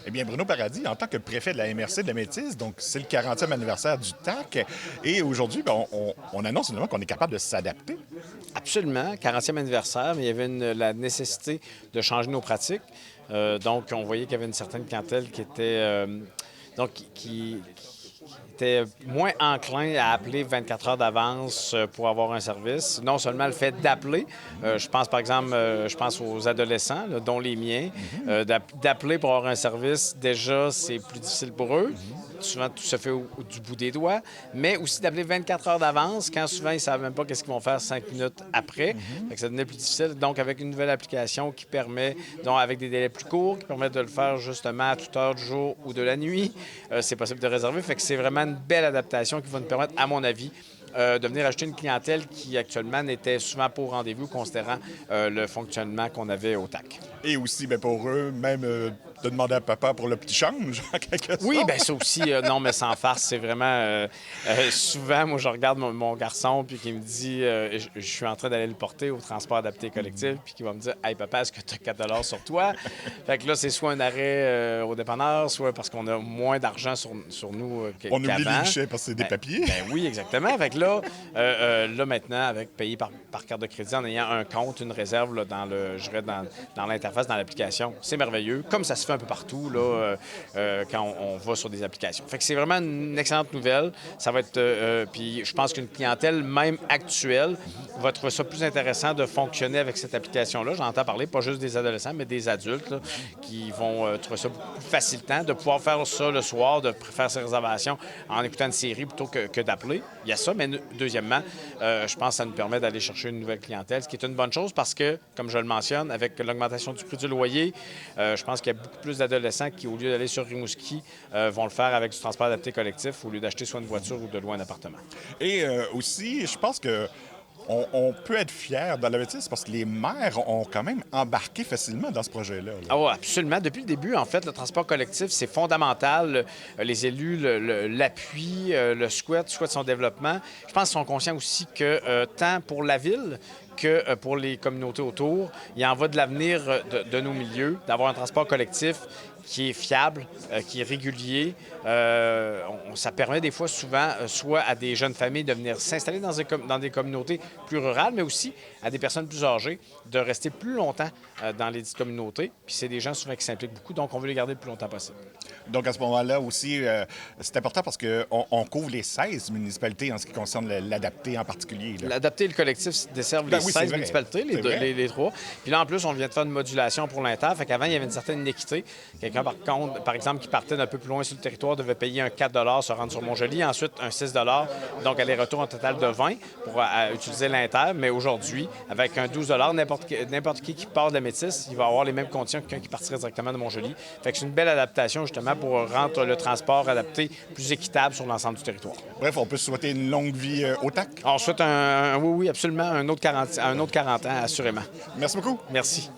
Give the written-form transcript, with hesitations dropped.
Eh bien, Bruno Paradis, en tant que préfet de la MRC de la Métis, donc c'est le 40e anniversaire du TAC, et aujourd'hui, on annonce finalement qu'on est capable de s'adapter. Absolument, 40e anniversaire, mais il y avait la nécessité de changer nos pratiques. Donc, on voyait qu'il y avait une certaine clientèle qui était, qui était moins enclin à appeler 24 heures d'avance pour avoir un service. Non seulement le fait d'appeler, je pense par exemple, je pense aux adolescents, là, dont les miens, d'appeler pour avoir un service, déjà, c'est plus difficile pour eux. Souvent, tout se fait du bout des doigts, mais aussi d'appeler 24 heures d'avance, quand souvent, ils ne savent même pas qu'est-ce qu'ils vont faire 5 minutes après. Fait que ça devenait plus difficile. Donc, avec une nouvelle application qui permet, donc avec des délais plus courts, qui permet de le faire justement à toute heure du jour ou de la nuit, c'est possible de réserver. Fait que c'est vraiment une belle adaptation qui va nous permettre, à mon avis, de venir acheter une clientèle qui, actuellement, n'était souvent pas au rendez-vous, considérant le fonctionnement qu'on avait au TAC. Et aussi, bien, pour eux, même de demander à papa pour le petit change, en quelque Oui, sorte. bien ça aussi, non, mais sans farce, c'est vraiment... souvent, moi, je regarde mon garçon, puis qui me dit, je suis en train d'aller le porter au transport adapté collectif, puis qui va me dire, « Hey, papa, est-ce que tu as 4 sur toi? » Fait que là, c'est soit un arrêt au dépanneur, soit parce qu'on a moins d'argent sur nous On qu'avant. oublie les guichets parce que c'est des papiers. Ben oui, exactement. Fait que là maintenant, avec payer par carte de crédit en ayant un compte, une réserve là, dans l'interface, dans l'application, c'est merveilleux. Comme ça se fait un peu partout là, quand on va sur des applications. Fait que c'est vraiment une excellente nouvelle. Ça va être, puis je pense qu'une clientèle même actuelle va trouver ça plus intéressant de fonctionner avec cette application-là. J'entends parler pas juste des adolescents, mais des adultes là, qui vont trouver ça beaucoup plus facilitant de pouvoir faire ça le soir, de faire ses réservations en écoutant une série plutôt que d'appeler. Il y a ça, mais deuxièmement, je pense que ça nous permet d'aller chercher une nouvelle clientèle, ce qui est une bonne chose parce que, comme je le mentionne, avec l'augmentation du prix du loyer, je pense qu'il y a beaucoup plus d'adolescents qui, au lieu d'aller sur Rimouski, vont le faire avec du transport adapté collectif au lieu d'acheter soit une voiture ou de louer un appartement. Et aussi, je pense que on peut être fier dans la Métis parce que les maires ont quand même embarqué facilement dans ce projet-là. Là. Ah oui, absolument. Depuis le début, en fait, le transport collectif, c'est fondamental. Les élus l'appuient, le souhaitent son développement. Je pense qu'ils sont conscients aussi que tant pour la ville que pour les communautés autour, il en va de l'avenir de nos milieux, d'avoir un transport collectif qui est fiable, qui est régulier. Ça permet des fois, souvent, soit à des jeunes familles de venir s'installer dans des communautés plus rurales, mais aussi à des personnes plus âgées de rester plus longtemps dans les dites communautés. Puis c'est des gens souvent qui s'impliquent beaucoup, donc on veut les garder le plus longtemps possible. Donc, à ce moment-là aussi, c'est important parce qu'on couvre les 16 municipalités en ce qui concerne l'adapté en particulier. L'adapté et le collectif desservent Ben les oui, 16 vrai. municipalités, les trois. Puis là, en plus, on vient de faire une modulation pour l'inter. Fait qu'avant, il y avait une certaine inéquité. Quelqu'un, par exemple, qui partait d'un peu plus loin sur le territoire devait payer un 4 se rendre sur Montjoly, ensuite un 6 donc aller-retour un total de 20 pour utiliser l'inter. Mais aujourd'hui, avec un 12 n'importe qui part de la Métis, il va avoir les mêmes conditions que quelqu'un qui partirait directement de Montjoly. Fait que c'est une belle adaptation, justement, pour rendre le transport adapté plus équitable sur l'ensemble du territoire. Bref, on peut souhaiter une longue vie au TAC. On souhaite oui, absolument, un autre 40 ans, assurément. Merci beaucoup. Merci.